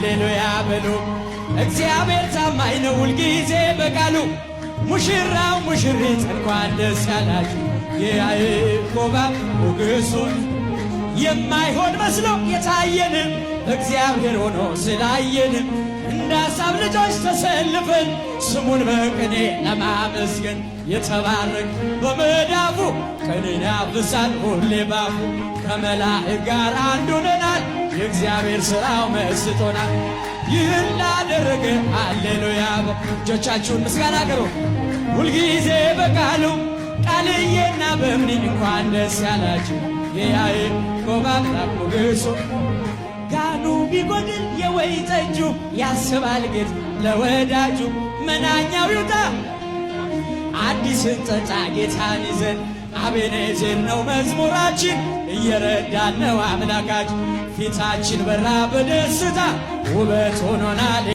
ሃሌሉያ በሉ። እግዚአብሔር ታማኝ ነው ሁልጊዜ በቃሉ። ሙሽራው ሙሽሪት እንኳን ደስ ያላችሁ። የያዕቆብ ሞገሱን የማይሆን መስሎ የታየንም እግዚአብሔር ሆኖ ስላየንም እንደ አሳብ ልጆች ተሰልፈን ስሙን በቅኔ ለማመስገን የተባረክ በመዳፉ ቀንን ያብሳል ሁሌ ባፉ። ከመላእክት ጋር አንድ ሆነናል የእግዚአብሔር ሥራው መስጦናል። ይህን ላደረገ ሃሌሉያ። እጆቻችሁን ምስጋና አቅርቡ። ሁልጊዜ በቃሉ ቃልዬና በእምኒ እንኳን ደስ ያላችሁ። የያዕቆብ አምላክ ሞገሱ ጋኑ ቢጎድል የወይን ጠጁ ያስባል ጌታ ለወዳጁ። መናኛው ይውጣ አዲስን ጠጣ ጌታን ይዘን። አቤኔዘር ነው መዝሙራችን እየረዳን ነው አምላካችን። ፊታችን በራ በደስታ ውበት ሆኖናል።